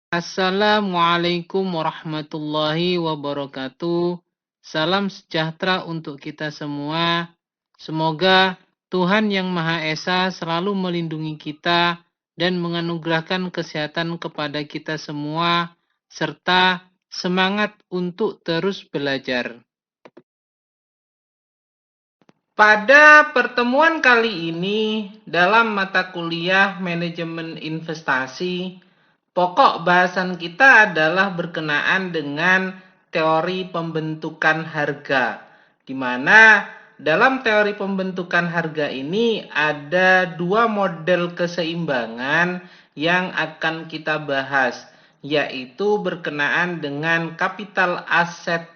Assalamualaikum warahmatullahi wabarakatuh. Salam sejahtera untuk kita semua. Semoga Tuhan Yang Maha Esa selalu melindungi kita dan menganugerahkan kesehatan kepada kita semua, serta semangat untuk terus belajar. Pada pertemuan kali ini, dalam mata kuliah Manajemen Investasi, pokok bahasan kita adalah berkenaan dengan teori pembentukan harga, di mana dalam teori pembentukan harga ini ada dua model keseimbangan yang akan kita bahas, yaitu berkenaan dengan capital asset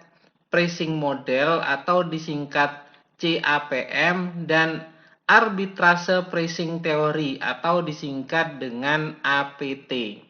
pricing model atau disingkat CAPM dan arbitrase pricing theory atau disingkat dengan APT.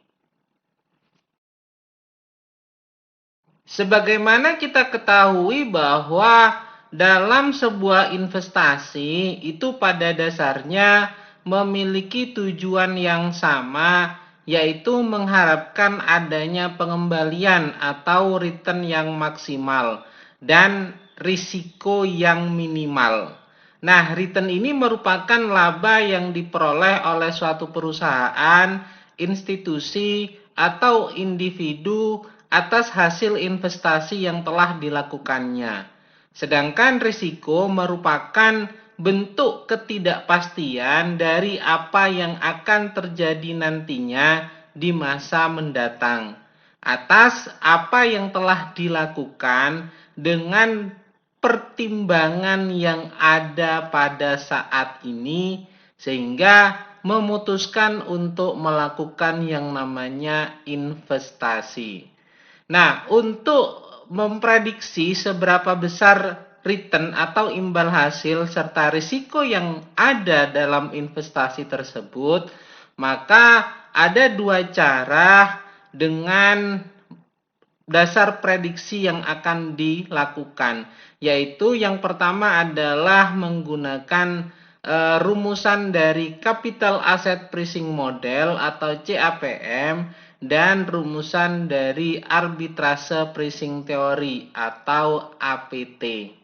Sebagaimana kita ketahui bahwa dalam sebuah investasi itu pada dasarnya memiliki tujuan yang sama, yaitu mengharapkan adanya pengembalian atau return yang maksimal dan risiko yang minimal. Nah, return ini merupakan laba yang diperoleh oleh suatu perusahaan, institusi, atau individu atas hasil investasi yang telah dilakukannya. Sedangkan risiko merupakan bentuk ketidakpastian dari apa yang akan terjadi nantinya di masa mendatang atas apa yang telah dilakukan dengan pertimbangan yang ada pada saat ini, sehingga memutuskan untuk melakukan yang namanya investasi. Nah, untuk memprediksi seberapa besar return atau imbal hasil serta risiko yang ada dalam investasi tersebut, maka ada dua cara dengan dasar prediksi yang akan dilakukan, yaitu yang pertama adalah menggunakan rumusan dari Capital Asset Pricing Model atau CAPM dan rumusan dari Arbitrase Pricing Theory atau APT.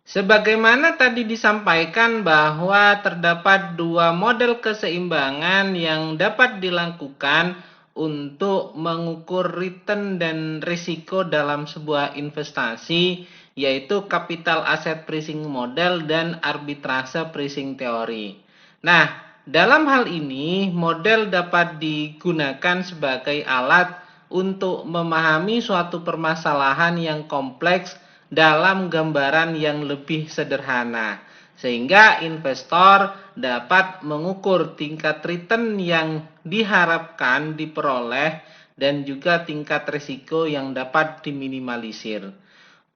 Sebagaimana tadi disampaikan bahwa terdapat dua model keseimbangan yang dapat dilakukan untuk mengukur return dan risiko dalam sebuah investasi, yaitu Capital Asset Pricing Model dan Arbitrase Pricing Theory. Nah, dalam hal ini model dapat digunakan sebagai alat untuk memahami suatu permasalahan yang kompleks dalam gambaran yang lebih sederhana, sehingga investor dapat mengukur tingkat return yang diharapkan diperoleh dan juga tingkat risiko yang dapat diminimalisir.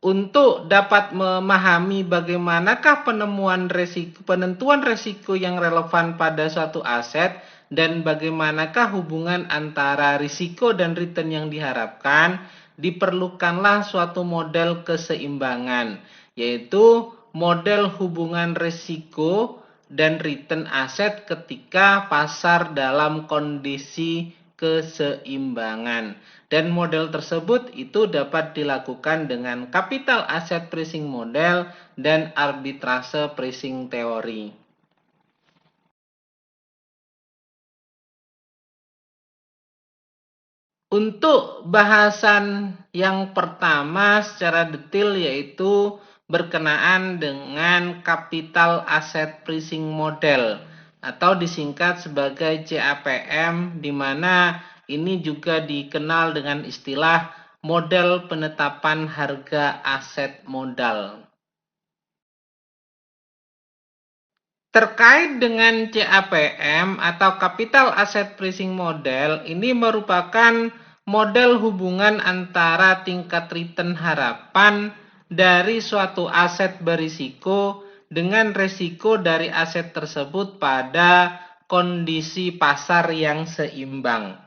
Untuk dapat memahami bagaimanakah penentuan risiko yang relevan pada suatu aset dan bagaimanakah hubungan antara risiko dan return yang diharapkan, diperlukanlah suatu model keseimbangan, yaitu model hubungan risiko dan return aset ketika pasar dalam kondisi keseimbangan. Dan model tersebut itu dapat dilakukan dengan Capital Asset Pricing Model dan Arbitrase Pricing Theory. Untuk bahasan yang pertama secara detail yaitu berkenaan dengan Capital Asset Pricing Model atau disingkat sebagai CAPM, di mana ini juga dikenal dengan istilah model penetapan harga aset modal. Terkait dengan CAPM atau Capital Asset Pricing Model, ini merupakan model hubungan antara tingkat return harapan dari suatu aset berisiko dengan risiko dari aset tersebut pada kondisi pasar yang seimbang.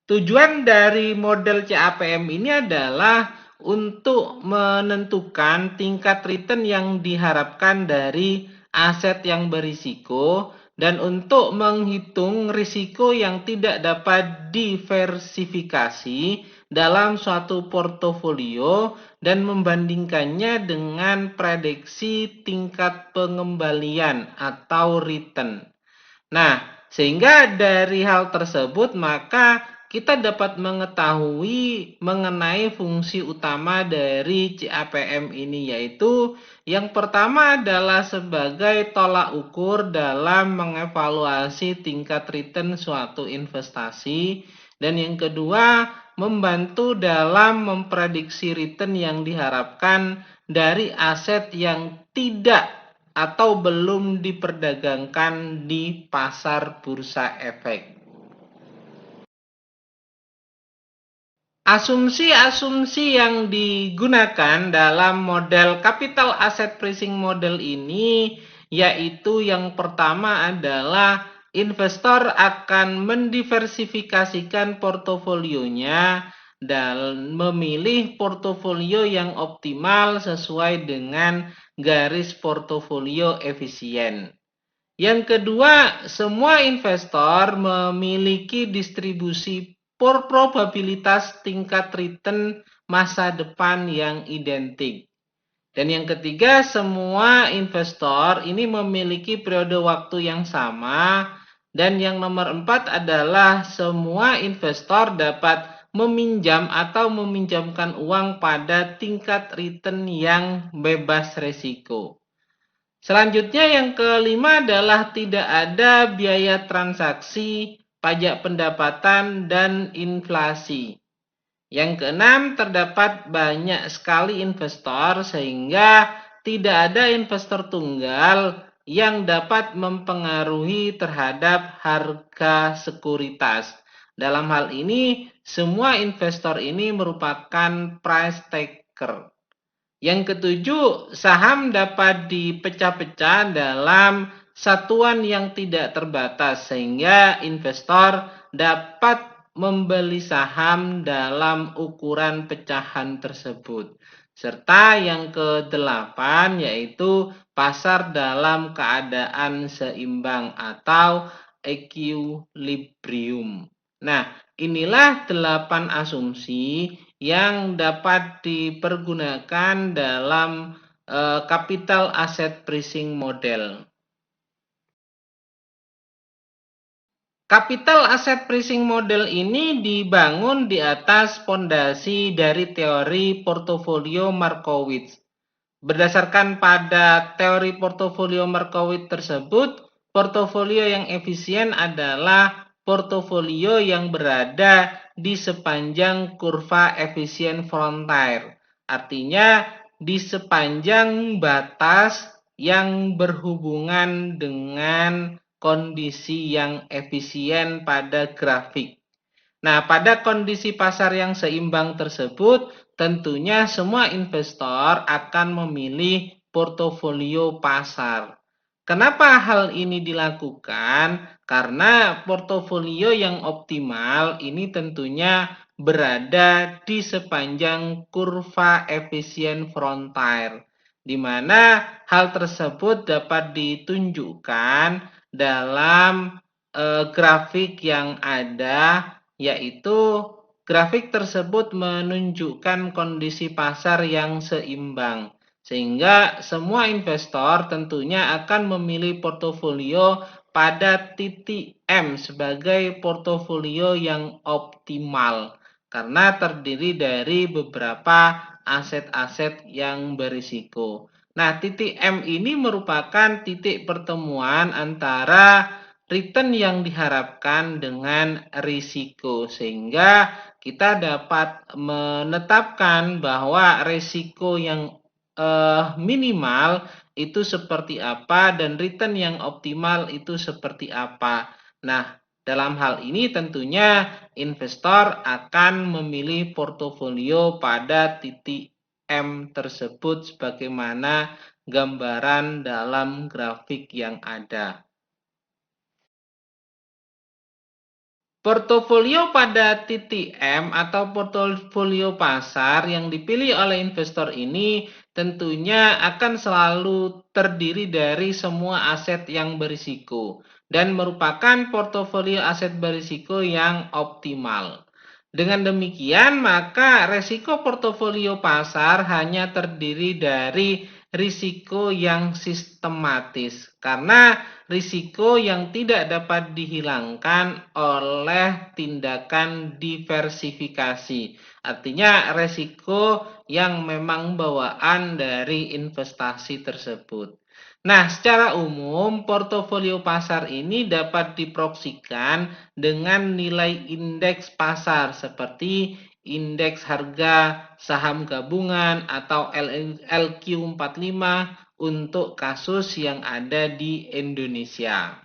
Tujuan dari model CAPM ini adalah untuk menentukan tingkat return yang diharapkan dari aset yang berisiko Dan untuk menghitung risiko yang tidak dapat diversifikasi dalam suatu portofolio dan membandingkannya dengan prediksi tingkat pengembalian atau return. Nah, sehingga dari hal tersebut maka kita dapat mengetahui mengenai fungsi utama dari CAPM ini, yaitu yang pertama adalah sebagai tolak ukur dalam mengevaluasi tingkat return suatu investasi, dan yang kedua membantu dalam memprediksi return yang diharapkan dari aset yang tidak atau belum diperdagangkan di pasar bursa efek. Asumsi-asumsi yang digunakan dalam model capital asset pricing model ini yaitu yang pertama adalah investor akan mendiversifikasikan portofolionya dan memilih portofolio yang optimal sesuai dengan garis portofolio efisien. Yang kedua, semua investor memiliki distribusi probabilitas tingkat return masa depan yang identik. Dan yang ketiga, semua investor ini memiliki periode waktu yang sama. Dan yang nomor 4 adalah semua investor dapat meminjam atau meminjamkan uang pada tingkat return yang bebas risiko. Selanjutnya yang kelima adalah tidak ada biaya transaksi, pajak pendapatan, dan inflasi. Yang keenam, terdapat banyak sekali investor sehingga tidak ada investor tunggal yang dapat mempengaruhi terhadap harga sekuritas. Dalam hal ini, semua investor ini merupakan price taker. Yang ketujuh, saham dapat dipecah-pecah dalam satuan yang tidak terbatas sehingga investor dapat membeli saham dalam ukuran pecahan tersebut. Serta yang kedelapan yaitu pasar dalam keadaan seimbang atau equilibrium. Nah, inilah 8 asumsi yang dapat dipergunakan dalam capital asset pricing model. Capital asset pricing model ini dibangun di atas fondasi dari teori portofolio Markowitz. Berdasarkan pada teori portofolio Markowitz tersebut, portofolio yang efisien adalah portofolio yang berada di sepanjang kurva efisien frontier. Artinya di sepanjang batas yang berhubungan dengan kondisi yang efisien pada grafik. Nah, pada kondisi pasar yang seimbang tersebut, tentunya semua investor akan memilih portofolio pasar. Kenapa hal ini dilakukan? Karena portofolio yang optimal ini tentunya berada di sepanjang kurva efisien frontier, di mana hal tersebut dapat ditunjukkan dalam grafik yang ada, yaitu grafik tersebut menunjukkan kondisi pasar yang seimbang. Sehingga semua investor tentunya akan memilih portofolio pada titik M sebagai portofolio yang optimal. Karena terdiri dari beberapa aset-aset yang berisiko. Nah, titik M ini merupakan titik pertemuan antara return yang diharapkan dengan risiko, sehingga kita dapat menetapkan bahwa risiko yang minimal itu seperti apa dan return yang optimal itu seperti apa. Nah, dalam hal ini tentunya investor akan memilih portofolio pada titik M tersebut sebagaimana gambaran dalam grafik yang ada. Portofolio pada titik M atau portofolio pasar yang dipilih oleh investor ini tentunya akan selalu terdiri dari semua aset yang berisiko. dan merupakan portofolio aset berisiko yang optimal. Dengan demikian, maka resiko portofolio pasar hanya terdiri dari risiko yang sistematis, karena risiko yang tidak dapat dihilangkan oleh tindakan diversifikasi. Artinya resiko yang memang bawaan dari investasi tersebut. Nah, secara umum, portofolio pasar ini dapat diproyeksikan dengan nilai indeks pasar seperti indeks harga saham gabungan atau LQ45 untuk kasus yang ada di Indonesia.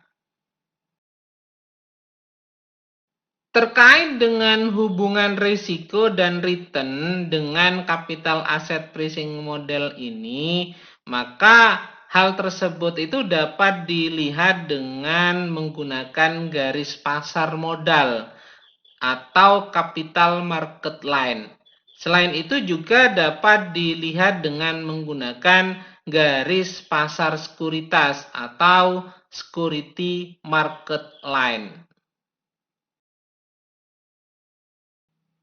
Terkait dengan hubungan risiko dan return dengan capital asset pricing model ini, maka hal tersebut itu dapat dilihat dengan menggunakan garis pasar modal atau capital market line. Selain itu juga dapat dilihat dengan menggunakan garis pasar sekuritas atau security market line.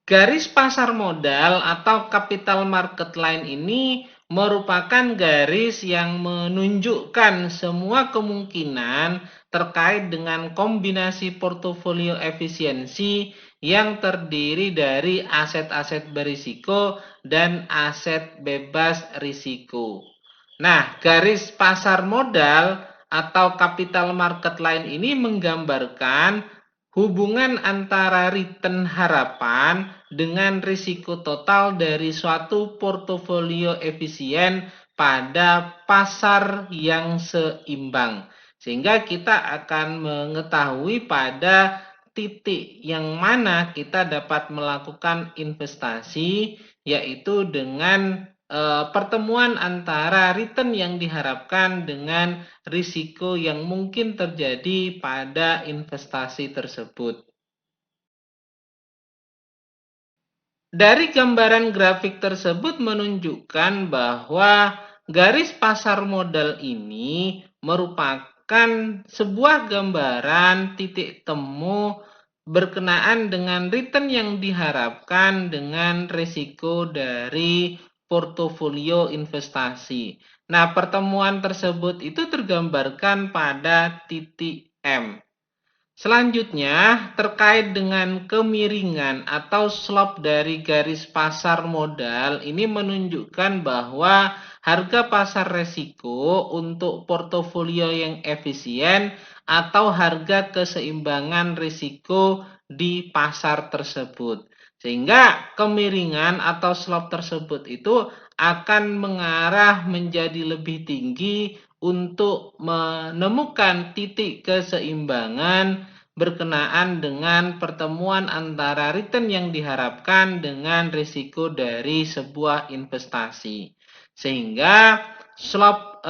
Garis pasar modal atau capital market line ini merupakan garis yang menunjukkan semua kemungkinan terkait dengan kombinasi portofolio efisiensi yang terdiri dari aset-aset berisiko dan aset bebas risiko. Nah, garis pasar modal atau capital market line ini menggambarkan hubungan antara return harapan dengan risiko total dari suatu portofolio efisien pada pasar yang seimbang. Sehingga kita akan mengetahui pada titik yang mana kita dapat melakukan investasi, yaitu dengan pertemuan antara return yang diharapkan dengan risiko yang mungkin terjadi pada investasi tersebut. Dari gambaran grafik tersebut menunjukkan bahwa garis pasar modal ini merupakan sebuah gambaran titik temu berkenaan dengan return yang diharapkan dengan risiko dari portofolio investasi. Nah, pertemuan tersebut itu tergambarkan pada titik M. Selanjutnya, terkait dengan kemiringan atau slope dari garis pasar modal, ini menunjukkan bahwa harga pasar resiko untuk portofolio yang efisien atau harga keseimbangan risiko di pasar tersebut. Sehingga kemiringan atau slope tersebut itu akan mengarah menjadi lebih tinggi untuk menemukan titik keseimbangan berkenaan dengan pertemuan antara return yang diharapkan dengan risiko dari sebuah investasi. Sehingga slope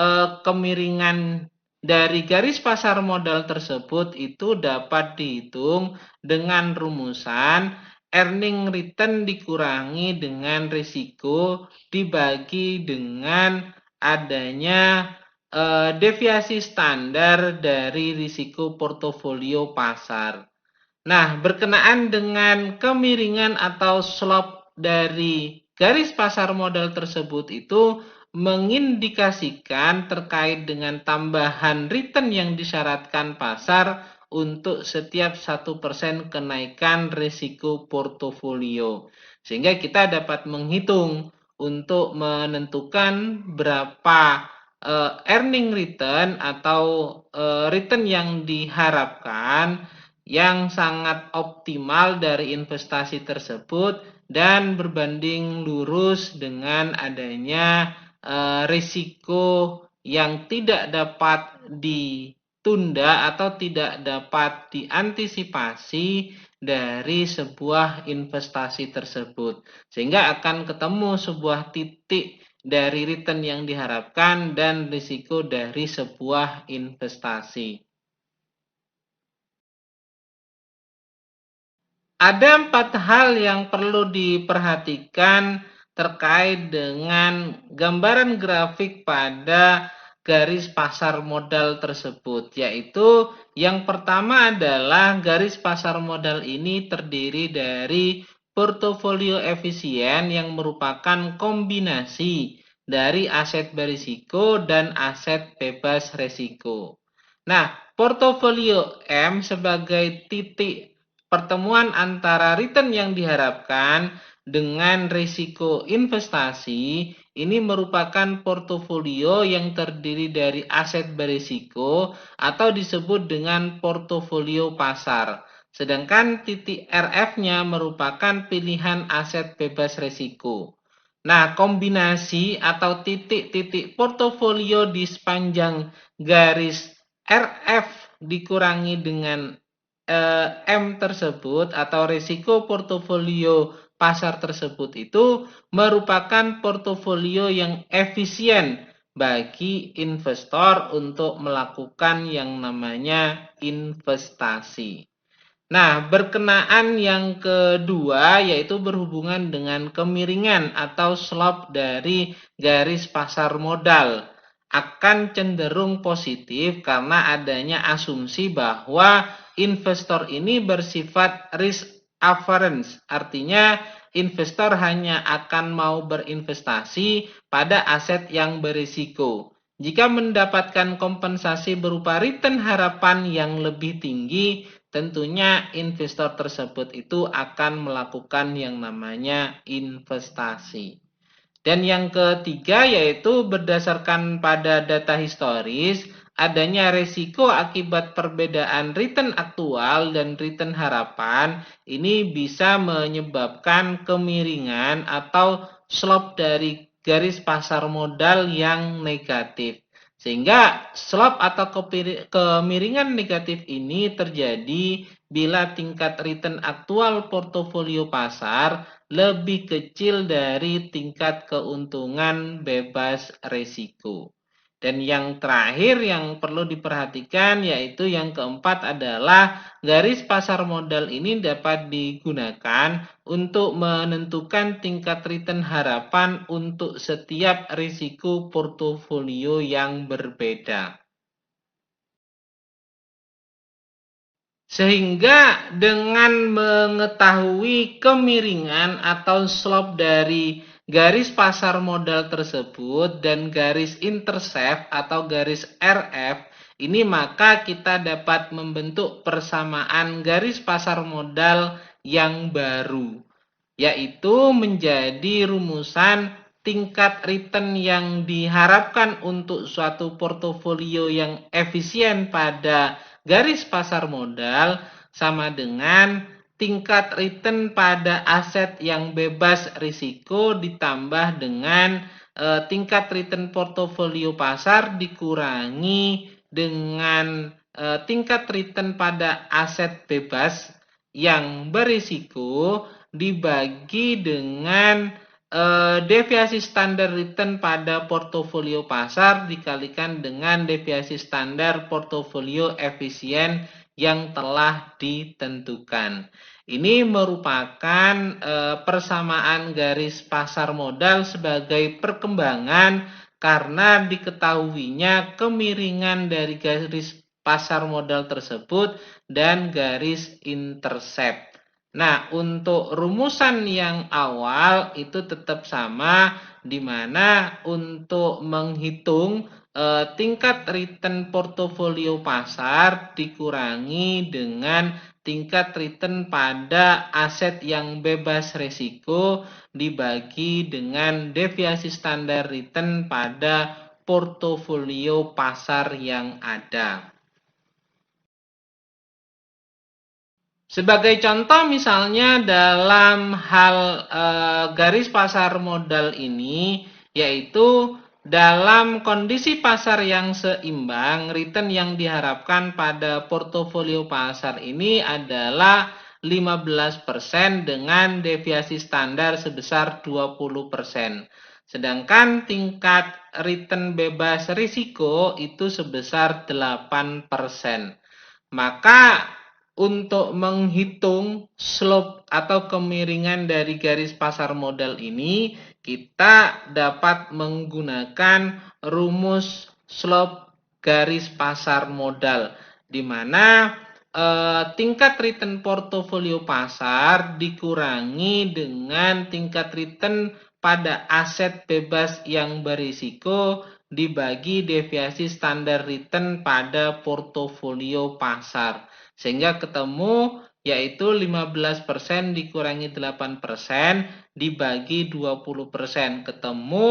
kemiringan dari garis pasar modal tersebut itu dapat dihitung dengan rumusan earning return dikurangi dengan risiko dibagi dengan adanya deviasi standar dari risiko portofolio pasar. Nah, berkenaan dengan kemiringan atau slope dari garis pasar modal tersebut itu mengindikasikan terkait dengan tambahan return yang disyaratkan pasar untuk setiap 1% kenaikan risiko portofolio. Sehingga kita dapat menghitung untuk menentukan berapa earning return atau return yang diharapkan yang sangat optimal dari investasi tersebut dan berbanding lurus dengan adanya risiko yang tidak dapat ditunda atau tidak dapat diantisipasi dari sebuah investasi tersebut. Sehingga akan ketemu sebuah titik dari return yang diharapkan dan risiko dari sebuah investasi. Ada 4 hal yang perlu diperhatikan terkait dengan gambaran grafik pada garis pasar modal tersebut, yaitu yang pertama adalah garis pasar modal ini terdiri dari portofolio efisien yang merupakan kombinasi dari aset berisiko dan aset bebas risiko. Nah, portofolio M sebagai titik pertemuan antara return yang diharapkan dengan risiko investasi ini merupakan portofolio yang terdiri dari aset berisiko atau disebut dengan portofolio pasar. Sedangkan titik RF-nya merupakan pilihan aset bebas risiko. Nah, kombinasi atau titik-titik portofolio di sepanjang garis RF dikurangi dengan M tersebut atau risiko portofolio pasar tersebut itu merupakan portofolio yang efisien bagi investor untuk melakukan yang namanya investasi. Nah, berkenaan yang kedua yaitu berhubungan dengan kemiringan atau slope dari garis pasar modal akan cenderung positif karena adanya asumsi bahwa investor ini bersifat risk averse, artinya investor hanya akan mau berinvestasi pada aset yang berisiko. Jika mendapatkan kompensasi berupa return harapan yang lebih tinggi, tentunya investor tersebut itu akan melakukan yang namanya investasi. Dan yang ketiga yaitu berdasarkan pada data historis, adanya risiko akibat perbedaan return aktual dan return harapan ini bisa menyebabkan kemiringan atau slope dari garis pasar modal yang negatif. Sehingga slope atau kemiringan negatif ini terjadi bila tingkat return aktual portofolio pasar lebih kecil dari tingkat keuntungan bebas risiko. Dan yang terakhir yang perlu diperhatikan yaitu yang keempat adalah garis pasar modal ini dapat digunakan untuk menentukan tingkat return harapan untuk setiap risiko portofolio yang berbeda. Sehingga dengan mengetahui kemiringan atau slope dari garis pasar modal tersebut dan garis intercept atau garis RF, ini maka kita dapat membentuk persamaan garis pasar modal yang baru, yaitu menjadi rumusan tingkat return yang diharapkan untuk suatu portofolio yang efisien pada garis pasar modal sama dengan tingkat return pada aset yang bebas risiko ditambah dengan tingkat return portofolio pasar dikurangi dengan tingkat return pada aset bebas yang berisiko dibagi dengan deviasi standar return pada portofolio pasar dikalikan dengan deviasi standar portofolio efisien yang telah ditentukan. Ini merupakan persamaan garis pasar modal sebagai perkembangan karena diketahuinya kemiringan dari garis pasar modal tersebut dan garis intercept. Nah, untuk rumusan yang awal itu tetap sama, di mana untuk menghitung tingkat return portofolio pasar dikurangi dengan tingkat return pada aset yang bebas risiko dibagi dengan deviasi standar return pada portofolio pasar yang ada. Sebagai contoh misalnya dalam hal garis pasar modal ini yaitu dalam kondisi pasar yang seimbang, return yang diharapkan pada portofolio pasar ini adalah 15% dengan deviasi standar sebesar 20%. Sedangkan tingkat return bebas risiko itu sebesar 8%. Maka untuk menghitung slope atau kemiringan dari garis pasar modal ini, kita dapat menggunakan rumus slope garis pasar modal, di mana tingkat return portofolio pasar dikurangi dengan tingkat return pada aset bebas yang berisiko dibagi deviasi standar return pada portofolio pasar. Sehingga ketemu yaitu 15% dikurangi 8% dibagi 20%. Ketemu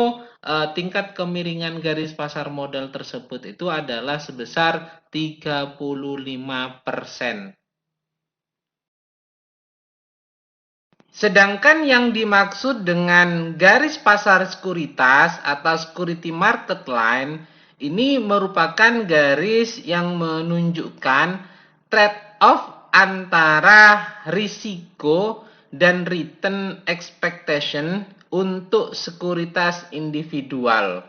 tingkat kemiringan garis pasar modal tersebut itu adalah sebesar 35%. Sedangkan yang dimaksud dengan garis pasar sekuritas atau security market line ini merupakan garis yang menunjukkan trade-off antara risiko dan return expectation untuk sekuritas individual.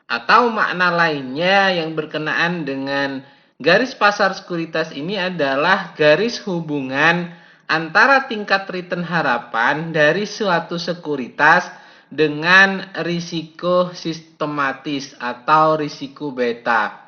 Atau makna lainnya yang berkenaan dengan garis pasar sekuritas ini adalah garis hubungan antara tingkat return harapan dari suatu sekuritas dengan risiko sistematis atau risiko beta.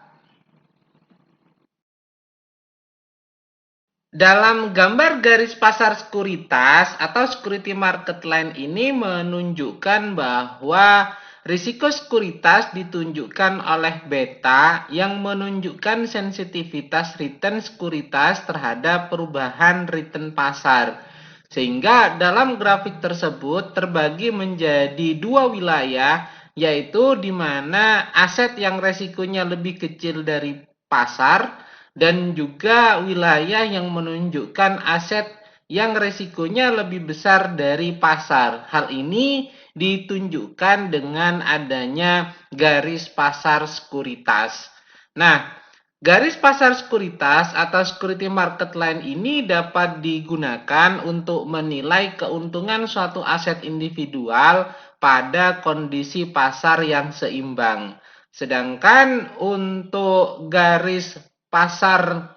Dalam gambar garis pasar sekuritas atau security market line ini menunjukkan bahwa risiko sekuritas ditunjukkan oleh beta yang menunjukkan sensitivitas return sekuritas terhadap perubahan return pasar. Sehingga dalam grafik tersebut terbagi menjadi dua wilayah, yaitu di mana aset yang resikonya lebih kecil dari pasar dan juga wilayah yang menunjukkan aset yang resikonya lebih besar dari pasar. Hal ini ditunjukkan dengan adanya garis pasar sekuritas. Nah, garis pasar sekuritas atau security market line ini dapat digunakan untuk menilai keuntungan suatu aset individual pada kondisi pasar yang seimbang. Sedangkan untuk garis pasar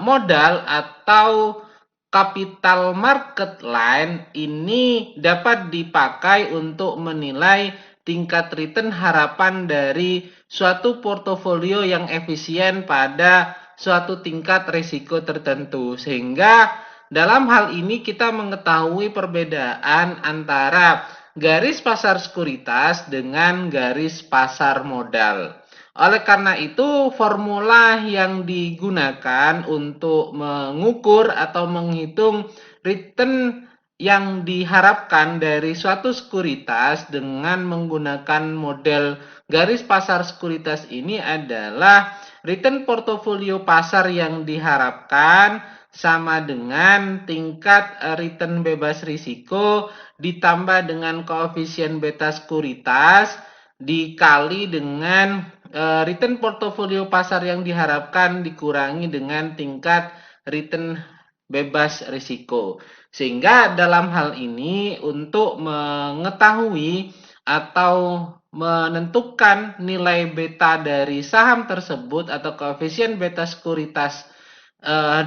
modal atau capital market line ini dapat dipakai untuk menilai tingkat return harapan dari suatu portofolio yang efisien pada suatu tingkat risiko tertentu. Sehingga dalam hal ini kita mengetahui perbedaan antara garis pasar sekuritas dengan garis pasar modal. Oleh karena itu, formula yang digunakan untuk mengukur atau menghitung return yang diharapkan dari suatu sekuritas dengan menggunakan model garis pasar sekuritas ini adalah return portofolio pasar yang diharapkan sama dengan tingkat return bebas risiko ditambah dengan koefisien beta sekuritas dikali dengan return portofolio pasar yang diharapkan dikurangi dengan tingkat return bebas risiko. Sehingga dalam hal ini untuk mengetahui atau menentukan nilai beta dari saham tersebut atau koefisien beta sekuritas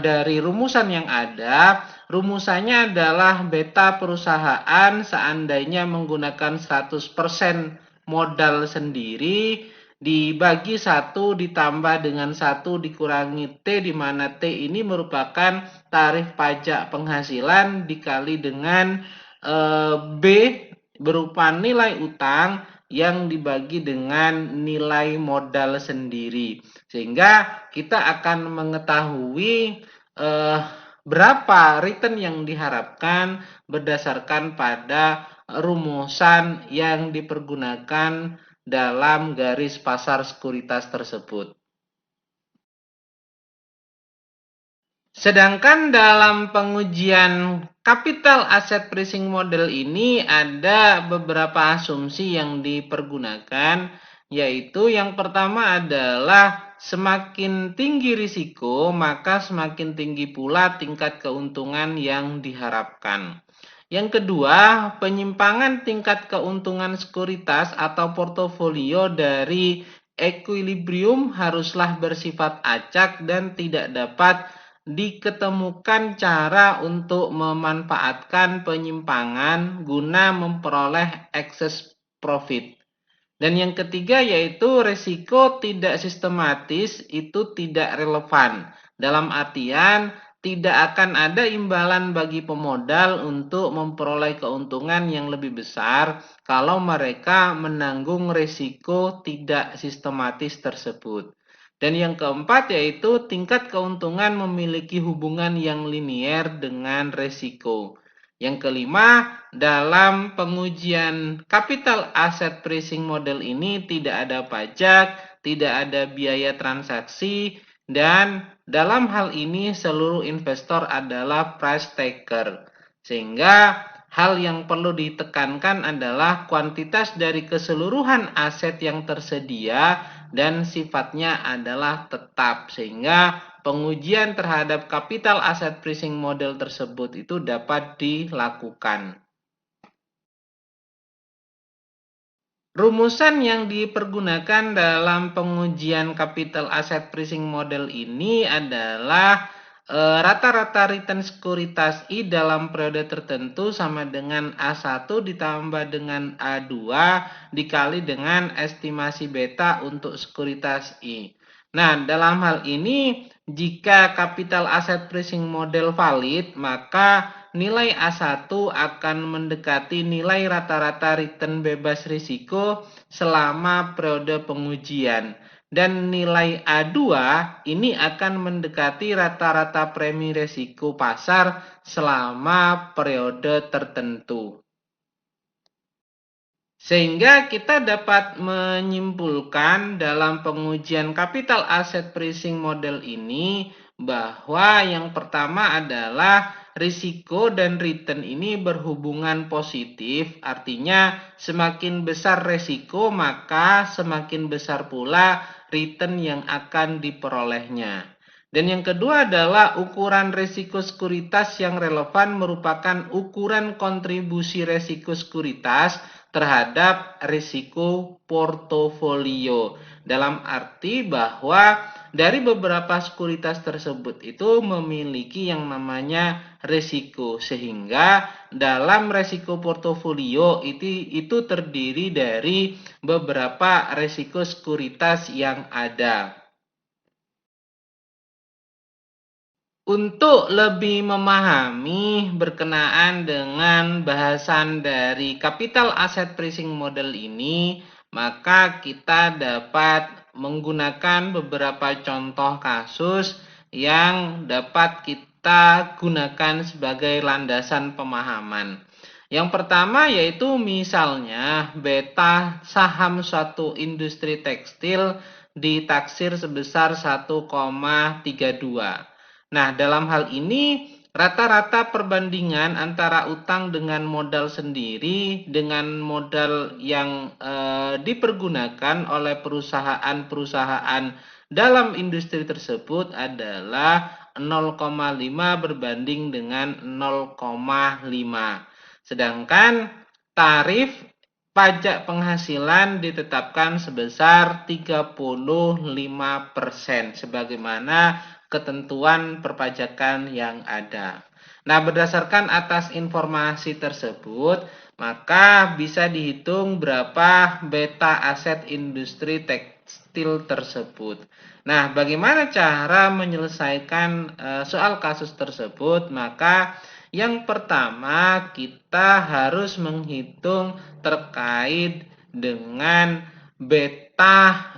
dari rumusan yang ada, rumusannya adalah beta perusahaan seandainya menggunakan 100% modal sendiri dibagi 1 ditambah dengan 1 dikurangi T, di mana T ini merupakan tarif pajak penghasilan dikali dengan B berupa nilai utang yang dibagi dengan nilai modal sendiri. Sehingga kita akan mengetahui berapa return yang diharapkan berdasarkan pada rumusan yang dipergunakan dalam garis pasar sekuritas tersebut. Sedangkan dalam pengujian capital asset pricing model ini ada beberapa asumsi yang dipergunakan, yaitu yang pertama adalah semakin tinggi risiko maka semakin tinggi pula tingkat keuntungan yang diharapkan. Yang kedua, penyimpangan tingkat keuntungan sekuritas atau portofolio dari equilibrium haruslah bersifat acak dan tidak dapat diketemukan cara untuk memanfaatkan penyimpangan guna memperoleh excess profit. Dan yang ketiga yaitu resiko tidak sistematis itu tidak relevan. Dalam artian tidak akan ada imbalan bagi pemodal untuk memperoleh keuntungan yang lebih besar kalau mereka menanggung resiko tidak sistematis tersebut. Dan yang keempat yaitu tingkat keuntungan memiliki hubungan yang linier dengan resiko. Yang kelima, dalam pengujian capital asset pricing model ini tidak ada pajak, tidak ada biaya transaksi, dan dalam hal ini seluruh investor adalah price taker. Sehingga hal yang perlu ditekankan adalah kuantitas dari keseluruhan aset yang tersedia dan sifatnya adalah tetap. Sehingga pengujian terhadap capital asset pricing model tersebut itu dapat dilakukan. Rumusan yang dipergunakan dalam pengujian capital asset pricing model ini adalah rata-rata return sekuritas I dalam periode tertentu sama dengan A1 ditambah dengan A2 dikali dengan estimasi beta untuk sekuritas I. Nah, dalam hal ini jika capital asset pricing model valid, maka nilai A1 akan mendekati nilai rata-rata return bebas risiko selama periode pengujian. Dan nilai A2 ini akan mendekati rata-rata premi risiko pasar selama periode tertentu. Sehingga kita dapat menyimpulkan dalam pengujian capital asset pricing model ini bahwa yang pertama adalah risiko dan return ini berhubungan positif, artinya semakin besar risiko maka semakin besar pula return yang akan diperolehnya. Dan yang kedua adalah ukuran risiko sekuritas yang relevan merupakan ukuran kontribusi risiko sekuritas terhadap risiko portofolio. Dalam arti bahwa dari beberapa sekuritas tersebut itu memiliki yang namanya risiko, sehingga dalam risiko portofolio itu terdiri dari beberapa risiko sekuritas yang ada. Untuk lebih memahami berkenaan dengan bahasan dari capital asset pricing model ini, maka kita dapat menggunakan beberapa contoh kasus yang dapat kita gunakan sebagai landasan pemahaman. Yang pertama yaitu misalnya beta saham suatu industri tekstil ditaksir sebesar 1,32. Nah, dalam hal ini rata-rata perbandingan antara utang dengan modal sendiri dengan modal yang dipergunakan oleh perusahaan-perusahaan dalam industri tersebut adalah 0,5 berbanding dengan 0,5. Sedangkan tarif pajak penghasilan ditetapkan sebesar 35% sebagaimana ketentuan perpajakan yang ada. Nah, berdasarkan atas informasi tersebut, maka bisa dihitung berapa beta aset industri tekstil tersebut. Nah, bagaimana cara menyelesaikan soal kasus tersebut? Maka yang pertama kita harus menghitung terkait dengan beta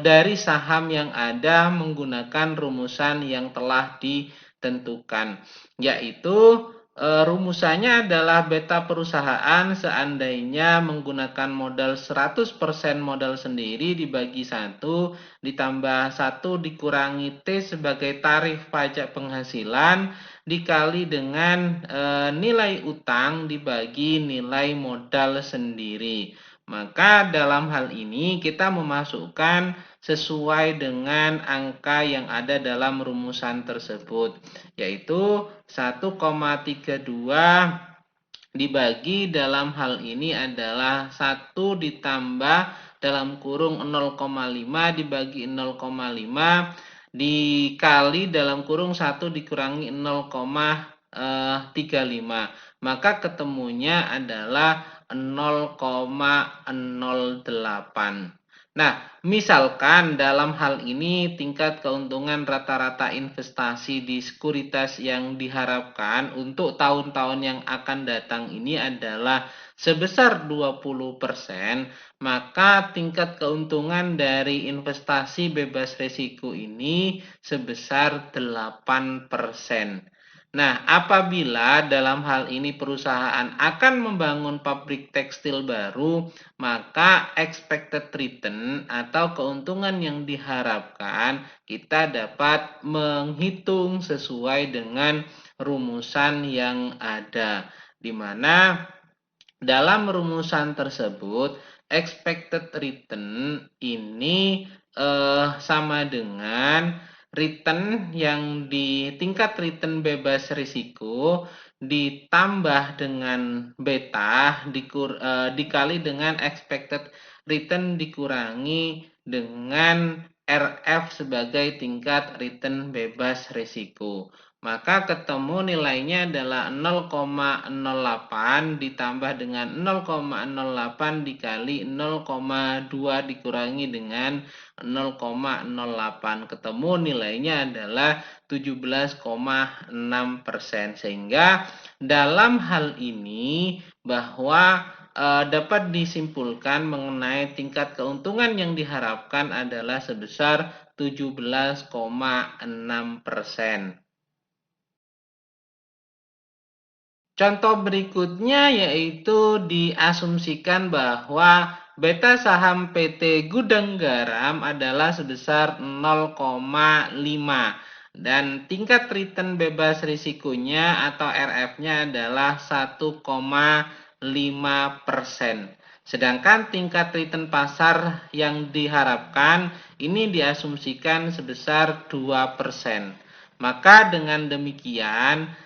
dari saham yang ada menggunakan rumusan yang telah ditentukan, yaitu rumusannya adalah beta perusahaan seandainya menggunakan modal 100% modal sendiri dibagi 1 ditambah 1 dikurangi T sebagai tarif pajak penghasilan dikali dengan nilai utang dibagi nilai modal sendiri. Maka dalam hal ini kita memasukkan sesuai dengan angka yang ada dalam rumusan tersebut, yaitu 1,32 dibagi dalam hal ini adalah 1 ditambah dalam kurung 0,5 dibagi 0,5 dikali dalam kurung 1 dikurangi 0,35. Maka ketemunya adalah 0,08. Nah, misalkan dalam hal ini tingkat keuntungan rata-rata investasi di sekuritas yang diharapkan untuk tahun-tahun yang akan datang ini adalah sebesar 20%, maka tingkat keuntungan dari investasi bebas risiko ini sebesar 8%. Nah, apabila dalam hal ini perusahaan akan membangun pabrik tekstil baru, maka expected return atau keuntungan yang diharapkan kita dapat menghitung sesuai dengan rumusan yang ada, di mana dalam rumusan tersebut expected return ini sama dengan return yang di tingkat return bebas risiko ditambah dengan beta dikali dengan expected return dikurangi dengan RF sebagai tingkat return bebas risiko. Maka ketemu nilainya adalah 0,08 ditambah dengan 0,08 dikali 0,2 dikurangi dengan 0,08. Ketemu nilainya adalah 17,6%. Sehingga dalam hal ini bahwa dapat disimpulkan mengenai tingkat keuntungan yang diharapkan adalah sebesar 17,6%. Contoh berikutnya yaitu diasumsikan bahwa beta saham PT Gudang Garam adalah sebesar 0,5 dan tingkat return bebas risikonya atau RF-nya adalah 1,5%. Sedangkan tingkat return pasar yang diharapkan ini diasumsikan sebesar 2%. Maka dengan demikian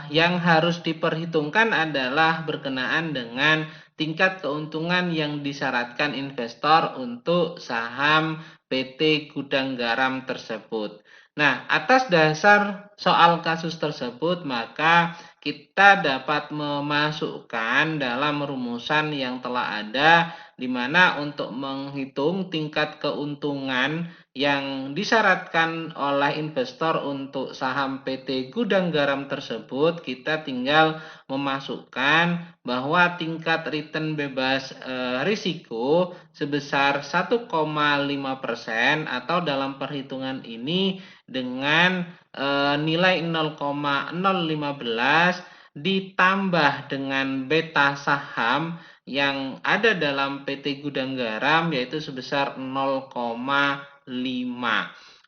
yang harus diperhitungkan adalah berkenaan dengan tingkat keuntungan yang disyaratkan investor untuk saham PT Gudang Garam tersebut. Nah, atas dasar soal kasus tersebut, maka kita dapat memasukkan dalam rumusan yang telah ada, di mana untuk menghitung tingkat keuntungan yang disyaratkan oleh investor untuk saham PT Gudang Garam tersebut, kita tinggal memasukkan bahwa tingkat return bebas risiko sebesar 1,5% atau dalam perhitungan ini dengan nilai 0,015 ditambah dengan beta saham yang ada dalam PT Gudang Garam yaitu sebesar 0,5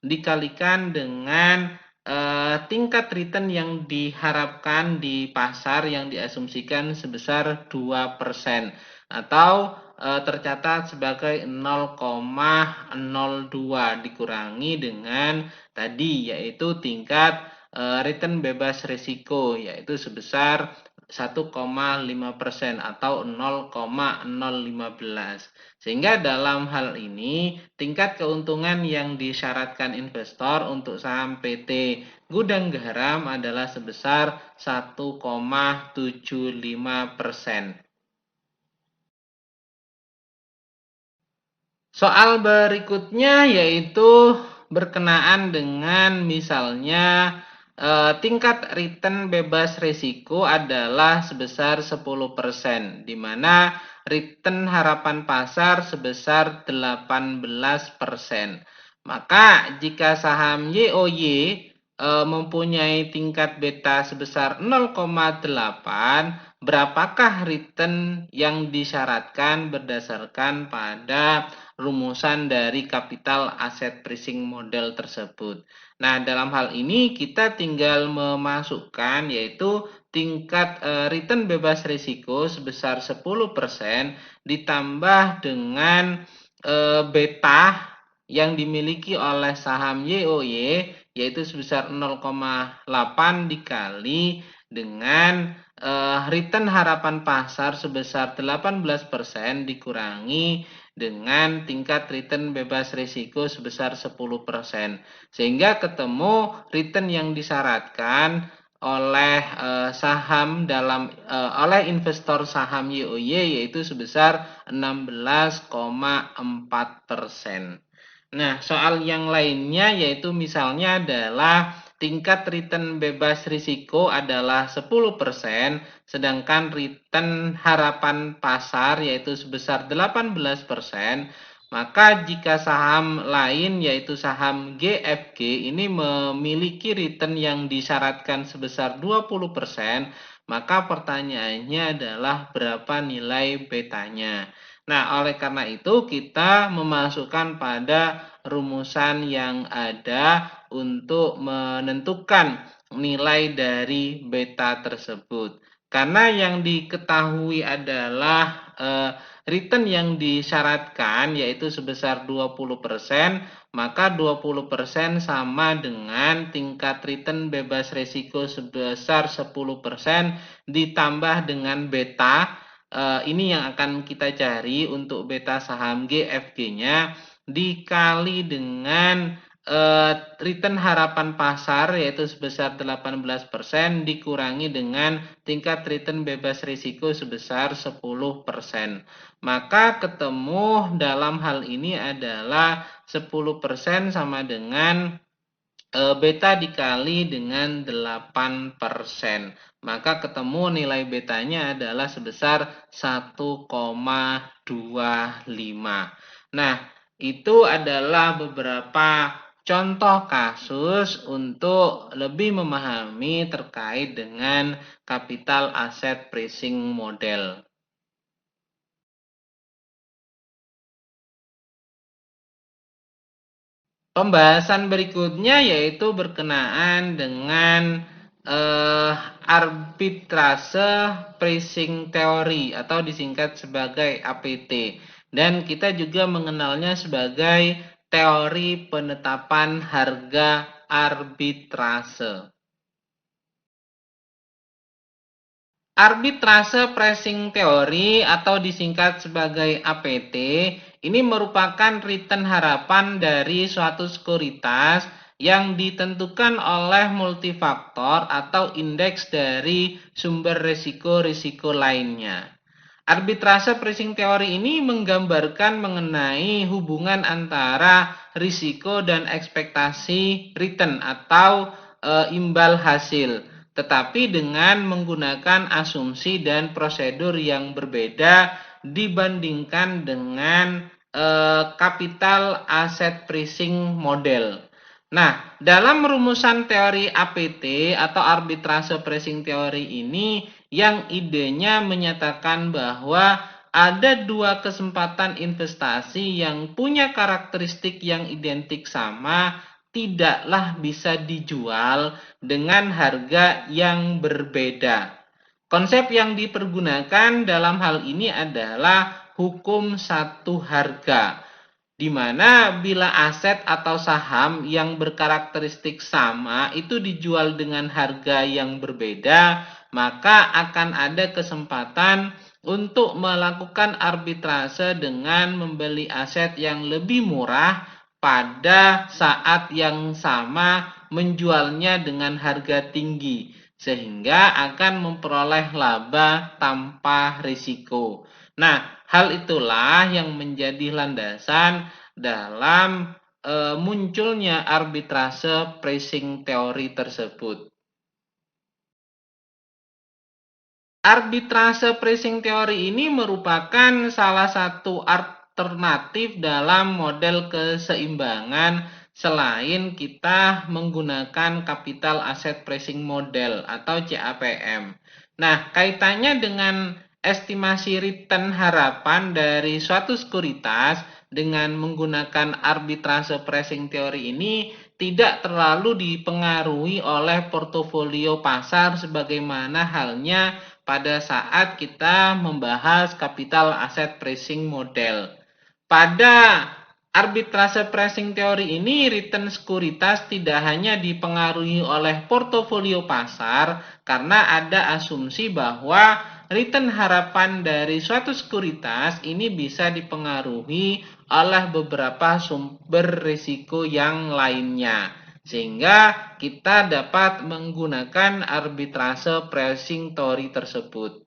dikalikan dengan tingkat return yang diharapkan di pasar yang diasumsikan sebesar 2% atau tercatat sebagai 0,02 dikurangi dengan tadi yaitu tingkat return bebas risiko yaitu sebesar 1,5% atau 0,015. Sehingga dalam hal ini tingkat keuntungan yang disyaratkan investor untuk saham PT Gudang Garam adalah sebesar 1,75%. Soal berikutnya yaitu berkenaan dengan misalnya tingkat return bebas risiko adalah sebesar 10%, di mana return harapan pasar sebesar 18%. Maka jika saham YOY mempunyai tingkat beta sebesar 0,8, berapakah return yang disyaratkan berdasarkan pada rumusan dari capital asset pricing model tersebut. Nah, dalam hal ini kita tinggal memasukkan yaitu tingkat return bebas risiko sebesar 10% ditambah dengan beta yang dimiliki oleh saham YOY yaitu sebesar 0,8 dikali dengan return harapan pasar sebesar 18% dikurangi dengan tingkat return bebas risiko sebesar 10%. Sehingga ketemu return yang disyaratkan oleh oleh investor saham YOY yaitu sebesar 16,4%. Nah, soal yang lainnya yaitu misalnya adalah tingkat return bebas risiko adalah 10%, sedangkan return harapan pasar yaitu sebesar 18%. Maka jika saham lain yaitu saham GFG ini memiliki return yang disyaratkan sebesar 20%, maka pertanyaannya adalah berapa nilai betanya. Nah, oleh karena itu kita memasukkan pada rumusan yang ada untuk menentukan nilai dari beta tersebut. Karena yang diketahui adalah return yang disyaratkan yaitu sebesar 20%, maka 20% sama dengan tingkat return bebas risiko sebesar 10% ditambah dengan beta. Ini yang akan kita cari untuk beta saham GFG-nya dikali dengan return harapan pasar yaitu sebesar 18% dikurangi dengan tingkat return bebas risiko sebesar 10%. Maka ketemu dalam hal ini adalah 10% sama dengan beta dikali dengan 8%. Maka ketemu nilai betanya adalah sebesar 1,25. Nah, itu adalah beberapa contoh kasus untuk lebih memahami terkait dengan capital asset pricing model. Pembahasan berikutnya yaitu berkenaan dengan arbitrase pricing theory atau disingkat sebagai APT. Dan kita juga mengenalnya sebagai teori penetapan harga arbitrase. Arbitrase pricing theory atau disingkat sebagai APT ini merupakan return harapan dari suatu sekuritas yang ditentukan oleh multifaktor atau indeks dari sumber risiko-risiko lainnya. Arbitrase pricing theory ini menggambarkan mengenai hubungan antara risiko dan ekspektasi return atau imbal hasil, tetapi dengan menggunakan asumsi dan prosedur yang berbeda dibandingkan dengan capital asset pricing model. Nah, dalam rumusan teori APT atau arbitrase pricing theory ini yang idenya menyatakan bahwa ada dua kesempatan investasi yang punya karakteristik yang identik sama tidaklah bisa dijual dengan harga yang berbeda. Konsep yang dipergunakan dalam hal ini adalah hukum satu harga, di mana bila aset atau saham yang berkarakteristik sama itu dijual dengan harga yang berbeda, maka akan ada kesempatan untuk melakukan arbitrase dengan membeli aset yang lebih murah pada saat yang sama menjualnya dengan harga tinggi, sehingga akan memperoleh laba tanpa risiko. Nah, hal itulah yang menjadi landasan dalam munculnya arbitrase pricing teori tersebut. Arbitrase pricing teori ini merupakan salah satu alternatif dalam model keseimbangan selain kita menggunakan capital asset pricing model atau CAPM. Nah, kaitannya dengan estimasi return harapan dari suatu sekuritas dengan menggunakan arbitrase pricing teori ini tidak terlalu dipengaruhi oleh portofolio pasar sebagaimana halnya pada saat kita membahas capital asset pricing model. Pada arbitrase pricing teori ini, return sekuritas tidak hanya dipengaruhi oleh portofolio pasar karena ada asumsi bahwa return harapan dari suatu sekuritas ini bisa dipengaruhi oleh beberapa sumber risiko yang lainnya. Sehingga kita dapat menggunakan arbitrase pricing teori tersebut.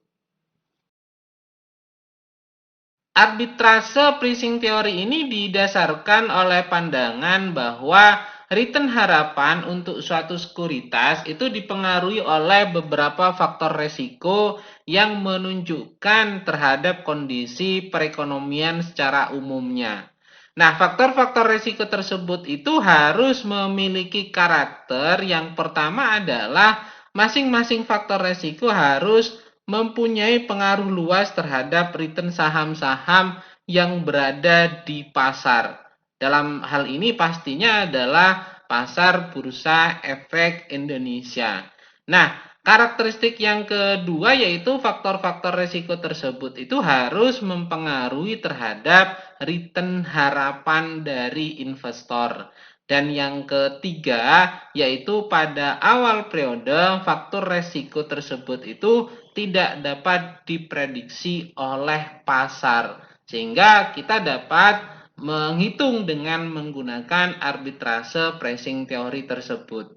Arbitrase pricing teori ini didasarkan oleh pandangan bahwa return harapan untuk suatu sekuritas itu dipengaruhi oleh beberapa faktor resiko yang menunjukkan terhadap kondisi perekonomian secara umumnya. Nah, faktor-faktor resiko tersebut itu harus memiliki karakter. Yang pertama adalah masing-masing faktor resiko harus mempunyai pengaruh luas terhadap return saham-saham yang berada di pasar. Dalam hal ini pastinya adalah pasar bursa efek Indonesia. Nah, karakteristik yang kedua yaitu faktor-faktor risiko tersebut itu harus mempengaruhi terhadap return harapan dari investor. Dan yang ketiga, yaitu pada awal periode, faktor resiko tersebut itu tidak dapat diprediksi oleh pasar. Sehingga kita dapat menghitung dengan menggunakan arbitrase pricing teori tersebut.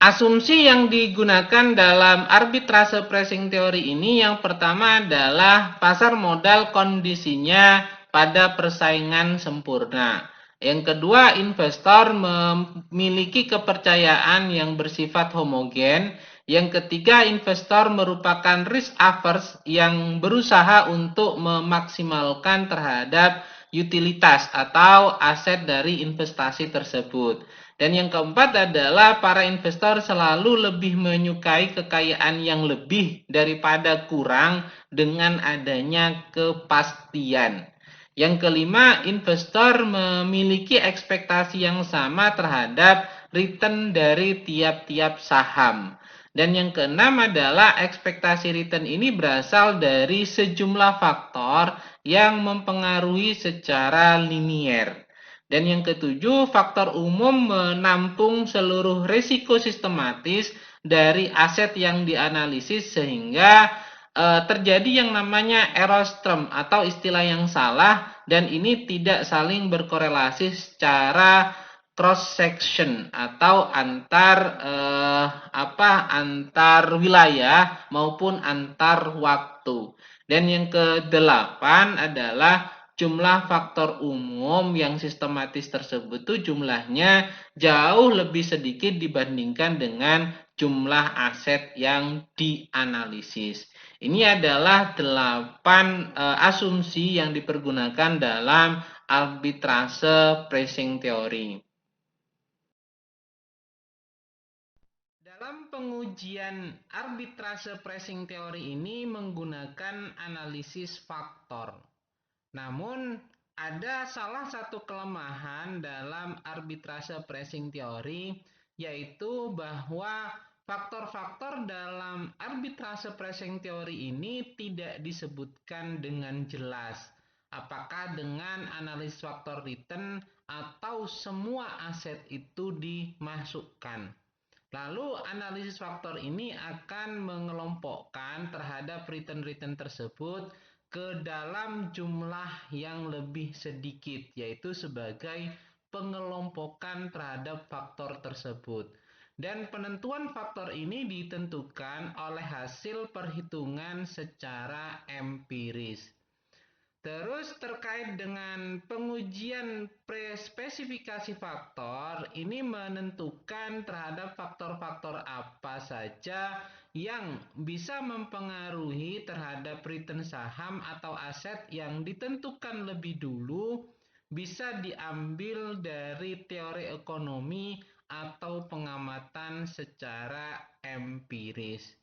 Asumsi yang digunakan dalam arbitrase pricing teori ini yang pertama adalah pasar modal kondisinya pada persaingan sempurna. Yang kedua, investor memiliki kepercayaan yang bersifat homogen. Yang ketiga, investor merupakan risk averse yang berusaha untuk memaksimalkan terhadap utilitas atau aset dari investasi tersebut. Dan yang keempat adalah para investor selalu lebih menyukai kekayaan yang lebih daripada kurang dengan adanya kepastian. Yang kelima, investor memiliki ekspektasi yang sama terhadap return dari tiap-tiap saham. Dan yang keenam adalah ekspektasi return ini berasal dari sejumlah faktor yang mempengaruhi secara linier. Dan yang ketujuh, faktor umum menampung seluruh risiko sistematis dari aset yang dianalisis sehingga terjadi yang namanya error term atau istilah yang salah dan ini tidak saling berkorelasi secara cross section atau antar wilayah maupun antar waktu. Dan yang kedelapan adalah jumlah faktor umum yang sistematis tersebut tuh jumlahnya jauh lebih sedikit dibandingkan dengan jumlah aset yang dianalisis. Ini adalah 8 asumsi yang dipergunakan dalam arbitrase pricing teori. Dalam pengujian arbitrase pricing teori ini menggunakan analisis faktor. Namun, ada salah satu kelemahan dalam arbitrase pricing teori, yaitu bahwa faktor-faktor dalam arbitrase pricing teori ini tidak disebutkan dengan jelas. Apakah dengan analisis faktor return atau semua aset itu dimasukkan. Lalu analisis faktor ini akan mengelompokkan terhadap return-return tersebut ke dalam jumlah yang lebih sedikit, yaitu sebagai pengelompokan terhadap faktor tersebut. Dan penentuan faktor ini ditentukan oleh hasil perhitungan secara empiris. Terus terkait dengan pengujian spesifikasi faktor, ini menentukan terhadap faktor-faktor apa saja yang bisa mempengaruhi terhadap return saham atau aset yang ditentukan lebih dulu bisa diambil dari teori ekonomi atau pengamatan secara empiris.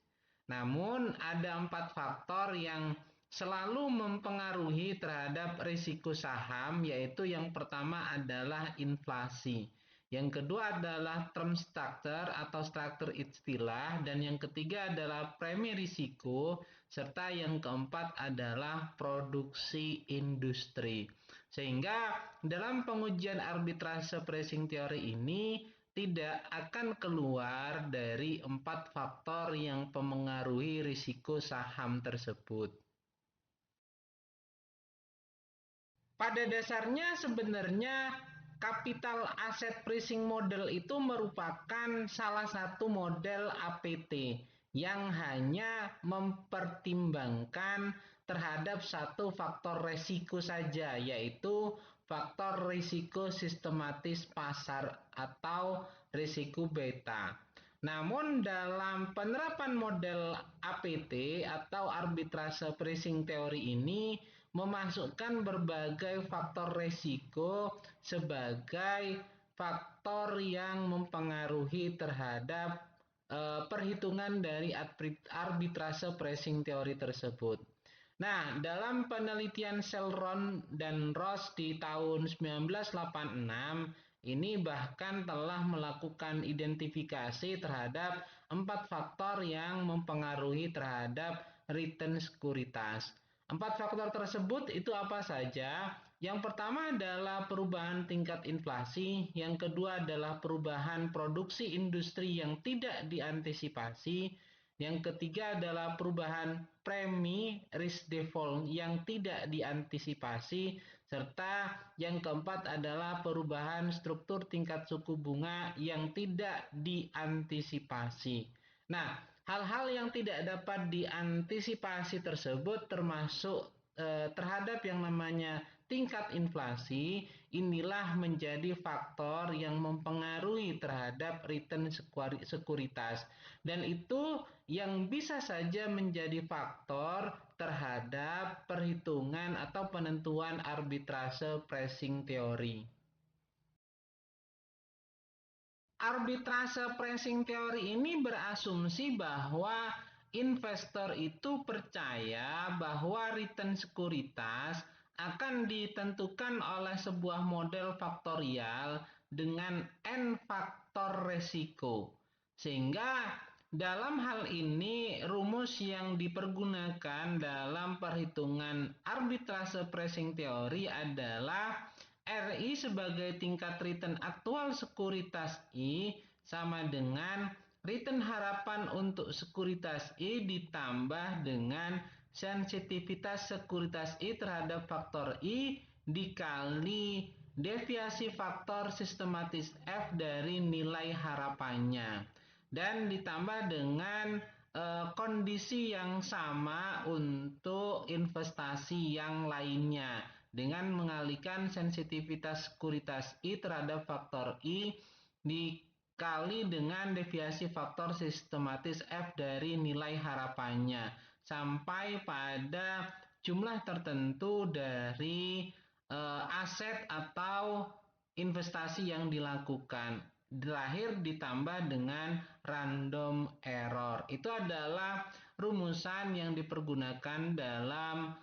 Namun ada 4 faktor yang selalu mempengaruhi terhadap risiko saham, yaitu yang pertama adalah inflasi. Yang kedua adalah term structure atau struktur istilah, dan yang ketiga adalah premi risiko, serta yang keempat adalah produksi industri. Sehingga dalam pengujian arbitrase pricing teori ini tidak akan keluar dari 4 faktor yang mempengaruhi risiko saham tersebut. Pada dasarnya sebenarnya capital asset pricing model itu merupakan salah satu model APT yang hanya mempertimbangkan terhadap satu faktor resiko saja, yaitu faktor risiko sistematis pasar atau risiko beta. Namun dalam penerapan model APT atau arbitrase pricing teori ini memasukkan berbagai faktor risiko sebagai faktor yang mempengaruhi terhadap perhitungan dari arbitrase pricing teori tersebut. Nah, dalam penelitian Selron dan Ross di tahun 1986, ini bahkan telah melakukan identifikasi terhadap 4 faktor yang mempengaruhi terhadap return sekuritas. 4 faktor tersebut itu apa saja? Yang pertama adalah perubahan tingkat inflasi, yang kedua adalah perubahan produksi industri yang tidak diantisipasi, yang ketiga adalah perubahan premi risk default yang tidak diantisipasi, serta yang keempat adalah perubahan struktur tingkat suku bunga yang tidak diantisipasi. Nah, hal-hal yang tidak dapat diantisipasi tersebut termasuk terhadap yang namanya tingkat inflasi, inilah menjadi faktor yang mempengaruhi terhadap return sekuritas, dan itu yang bisa saja menjadi faktor terhadap perhitungan atau penentuan arbitrase pricing teori. Arbitrase pricing teori ini berasumsi bahwa investor itu percaya bahwa return sekuritas akan ditentukan oleh sebuah model faktorial dengan n faktor resiko. Sehingga dalam hal ini rumus yang dipergunakan dalam perhitungan arbitrase pricing teori adalah RI sebagai tingkat return aktual sekuritas I sama dengan return harapan untuk sekuritas I ditambah dengan sensitivitas sekuritas I terhadap faktor I dikali deviasi faktor sistematis F dari nilai harapannya, dan ditambah dengan kondisi yang sama untuk investasi yang lainnya dengan mengalihkan sensitivitas sekuritas I terhadap faktor I dikali dengan deviasi faktor sistematis F dari nilai harapannya sampai pada jumlah tertentu dari aset atau investasi yang dilakukan, lahir ditambah dengan random error. Itu adalah rumusan yang dipergunakan dalam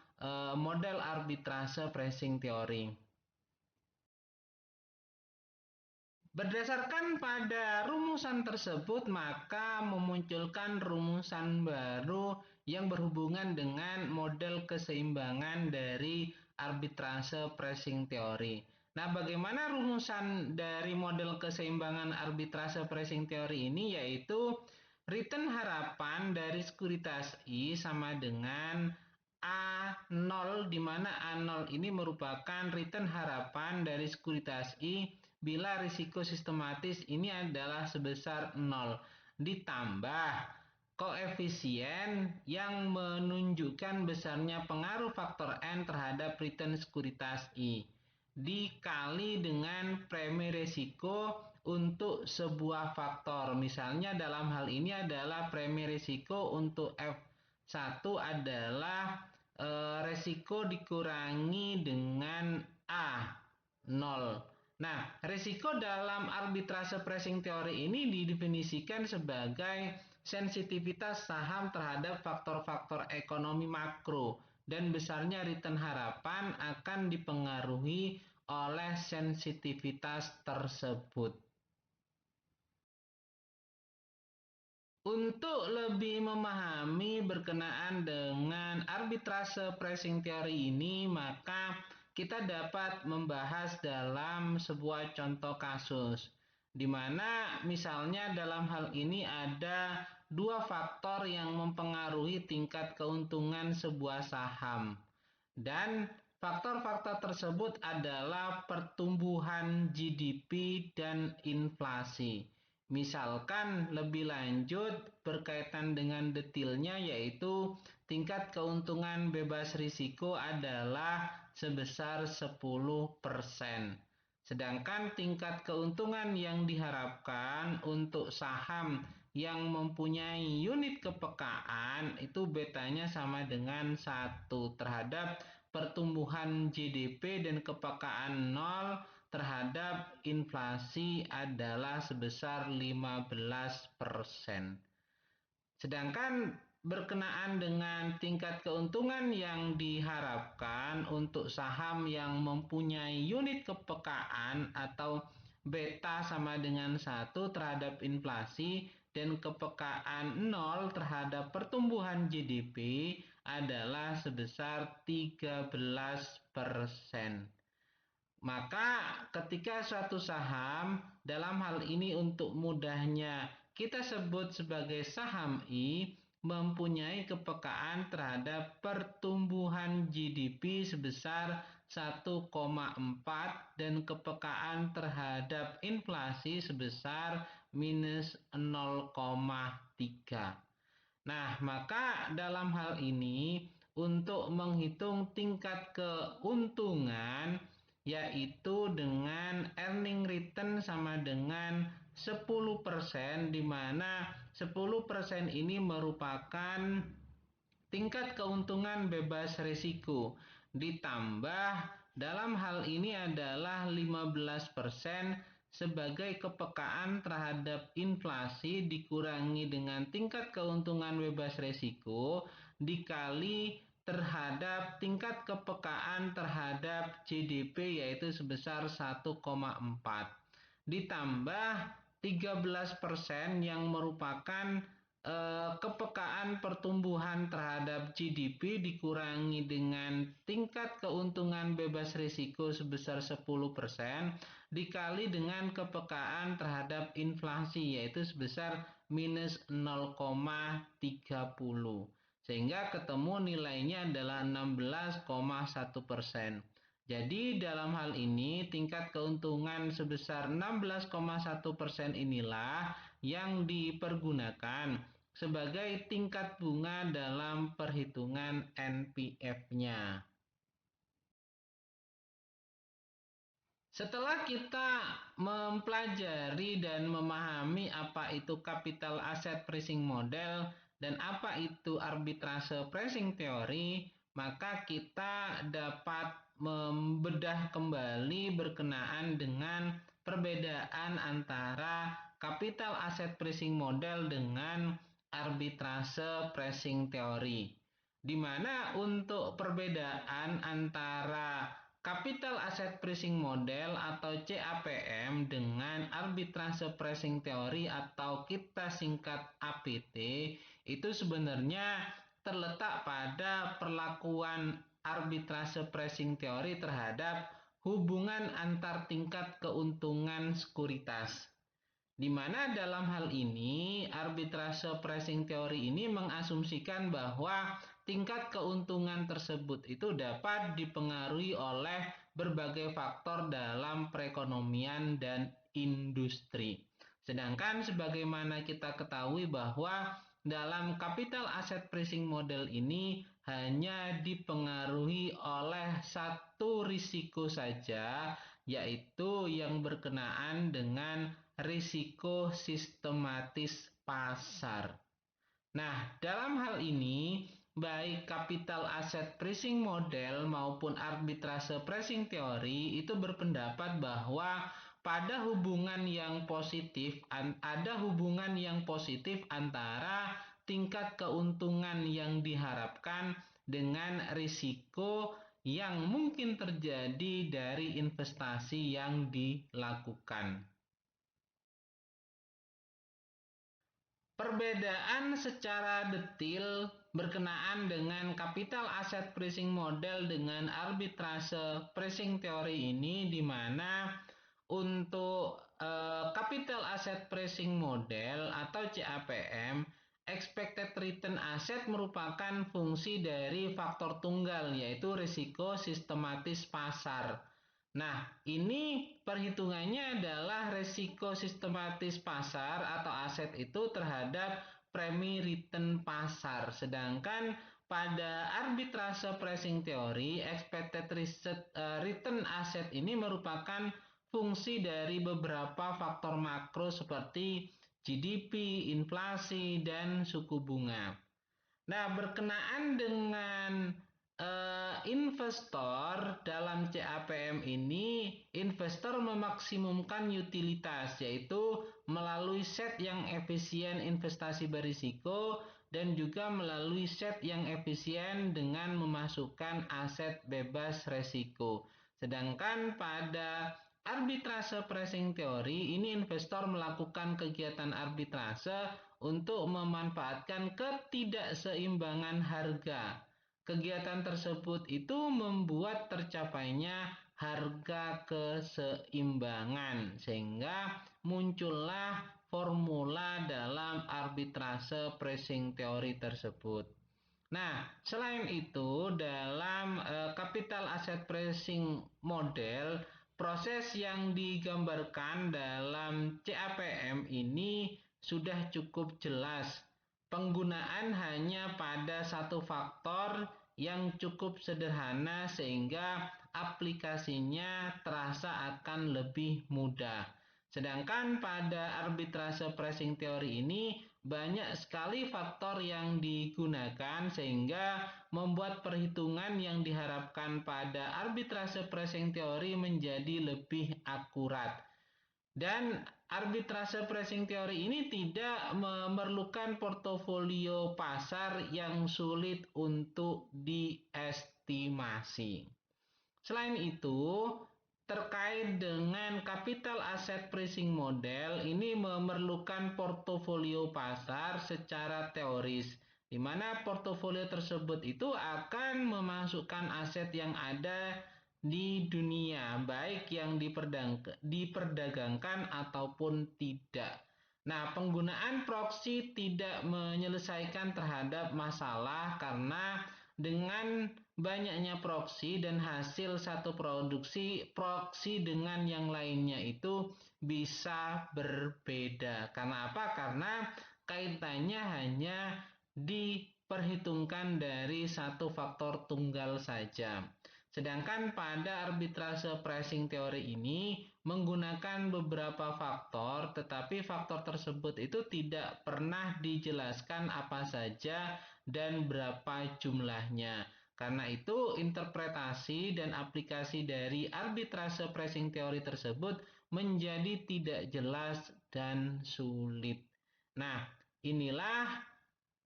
model arbitrase pricing teori. Berdasarkan pada rumusan tersebut, maka memunculkan rumusan baru yang berhubungan dengan model keseimbangan dari arbitrase pricing teori. Nah, bagaimana rumusan dari model keseimbangan arbitrase pricing teori ini? Yaitu return harapan dari sekuritas I sama dengan A0, di mana A0 ini merupakan return harapan dari sekuritas I bila risiko sistematis ini adalah sebesar 0, ditambah koefisien yang menunjukkan besarnya pengaruh faktor N terhadap return sekuritas I dikali dengan premi risiko untuk sebuah faktor. Misalnya dalam hal ini adalah premi risiko untuk F1 adalah resiko dikurangi dengan A0. Nah, risiko dalam arbitrase pricing teori ini didefinisikan sebagai sensitivitas saham terhadap faktor-faktor ekonomi makro, dan besarnya return harapan akan dipengaruhi oleh sensitivitas tersebut. Untuk lebih memahami berkenaan dengan arbitrase pricing teori ini, maka kita dapat membahas dalam sebuah contoh kasus, di mana misalnya dalam hal ini ada dua faktor yang mempengaruhi tingkat keuntungan sebuah saham, dan Faktor-faktor tersebut adalah pertumbuhan GDP dan inflasi. Misalkan lebih lanjut berkaitan dengan detailnya, yaitu tingkat keuntungan bebas risiko adalah sebesar 10%. Sedangkan tingkat keuntungan yang diharapkan untuk saham yang mempunyai unit kepekaan itu betanya sama dengan 1 terhadap pertumbuhan GDP, dan kepekaan 0 terhadap inflasi adalah sebesar 15%. Sedangkan berkenaan dengan tingkat keuntungan yang diharapkan untuk saham yang mempunyai unit kepekaan atau beta sama dengan 1 terhadap inflasi dan kepekaan 0 terhadap pertumbuhan GDP adalah sebesar 13%. Maka ketika suatu saham, dalam hal ini untuk mudahnya kita sebut sebagai saham I, mempunyai kepekaan terhadap pertumbuhan GDP sebesar 1,4 dan kepekaan terhadap inflasi sebesar minus 0,3. Nah, maka dalam hal ini untuk menghitung tingkat keuntungan, yaitu dengan earning return sama dengan 10%, di mana 10% ini merupakan tingkat keuntungan bebas risiko, ditambah dalam hal ini adalah 15% sebagai kepekaan terhadap inflasi dikurangi dengan tingkat keuntungan bebas risiko dikali terhadap tingkat kepekaan terhadap GDP, yaitu sebesar 1,4, ditambah 13% yang merupakan kepekaan pertumbuhan terhadap GDP dikurangi dengan tingkat keuntungan bebas risiko sebesar 10% dikali dengan kepekaan terhadap inflasi, yaitu sebesar minus 0,30, sehingga ketemu nilainya adalah 16,1%. Jadi dalam hal ini tingkat keuntungan sebesar 16,1% inilah yang dipergunakan sebagai tingkat bunga dalam perhitungan NPF-nya. Setelah kita mempelajari dan memahami apa itu capital asset pricing model dan apa itu arbitrase pricing teori, maka kita dapat membedah kembali berkenaan dengan perbedaan antara capital asset pricing model dengan arbitrase pricing teori. Di mana untuk perbedaan antara capital asset pricing model atau CAPM dengan arbitrase pricing teori atau kita singkat APT itu sebenarnya terletak pada perlakuan arbitrase pricing teori terhadap hubungan antar tingkat keuntungan sekuritas. Di mana dalam hal ini arbitrase pricing teori ini mengasumsikan bahwa tingkat keuntungan tersebut itu dapat dipengaruhi oleh berbagai faktor dalam perekonomian dan industri. Sedangkan sebagaimana kita ketahui bahwa dalam capital asset pricing model ini hanya dipengaruhi oleh satu risiko saja, yaitu yang berkenaan dengan risiko sistematis pasar. Nah, dalam hal ini, baik capital asset pricing model maupun arbitrase pricing teori itu berpendapat bahwa pada hubungan yang positif, ada hubungan yang positif antara tingkat keuntungan yang diharapkan dengan risiko yang mungkin terjadi dari investasi yang dilakukan. Perbedaan secara detil berkenaan dengan capital asset pricing model dengan arbitrase pricing teori ini, di mana untuk capital asset pricing model atau CAPM expected return aset merupakan fungsi dari faktor tunggal, yaitu risiko sistematis pasar. Nah, ini perhitungannya adalah risiko sistematis pasar atau aset itu terhadap premi return pasar. Sedangkan pada arbitrase pricing teori, expected return asset ini merupakan fungsi dari beberapa faktor makro seperti GDP, inflasi, dan suku bunga. Nah, berkenaan dengan investor dalam CAPM ini, investor memaksimumkan utilitas, yaitu melalui set yang efisien investasi berisiko dan juga melalui set yang efisien dengan memasukkan aset bebas resiko. Sedangkan pada arbitrase pricing teori ini investor melakukan kegiatan arbitrase untuk memanfaatkan ketidakseimbangan harga. Kegiatan tersebut itu membuat tercapainya harga keseimbangan sehingga muncullah formula dalam arbitrase pricing teori tersebut. Nah, selain itu dalam capital asset pricing model, proses yang digambarkan dalam CAPM ini sudah cukup jelas. Penggunaan hanya pada satu faktor yang cukup sederhana sehingga aplikasinya terasa akan lebih mudah. Sedangkan pada arbitrase pricing teori ini banyak sekali faktor yang digunakan sehingga membuat perhitungan yang diharapkan pada arbitrase pricing teori menjadi lebih akurat. Dan arbitrase pricing teori ini tidak memerlukan portofolio pasar yang sulit untuk diestimasi. Selain itu, terkait dengan capital asset pricing model, ini memerlukan portofolio pasar secara teoris, di mana portofolio tersebut itu akan memasukkan aset yang ada di dunia, baik yang diperdagangkan ataupun tidak. Nah, penggunaan proxy tidak menyelesaikan terhadap masalah karena dengan banyaknya proxy dan hasil satu produksi, proxy dengan yang lainnya itu bisa berbeda. Karena apa? Karena kaitannya hanya diperhitungkan dari satu faktor tunggal saja. Sedangkan pada arbitrase pricing teori ini menggunakan beberapa faktor, tetapi faktor tersebut itu tidak pernah dijelaskan apa saja dan berapa jumlahnya. Karena itu, interpretasi dan aplikasi dari arbitrase pricing teori tersebut menjadi tidak jelas dan sulit. Nah, inilah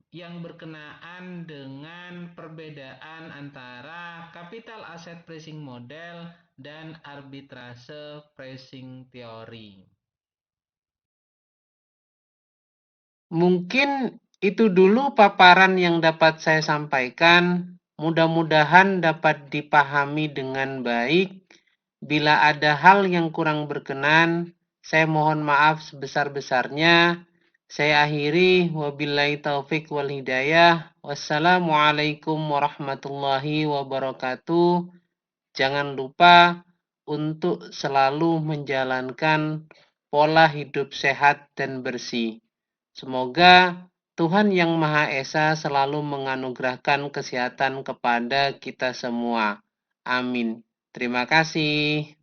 yang berkenaan dengan perbedaan antara capital asset pricing model dan arbitrase pricing teori. Mungkin itu dulu paparan yang dapat saya sampaikan. Mudah-mudahan dapat dipahami dengan baik. Bila ada hal yang kurang berkenan, saya mohon maaf sebesar-besarnya. Saya akhiri, wabillahi taufik wal hidayah. Wassalamualaikum warahmatullahi wabarakatuh. Jangan lupa untuk selalu menjalankan pola hidup sehat dan bersih. Semoga Tuhan Yang Maha Esa selalu menganugerahkan kesehatan kepada kita semua. Amin. Terima kasih.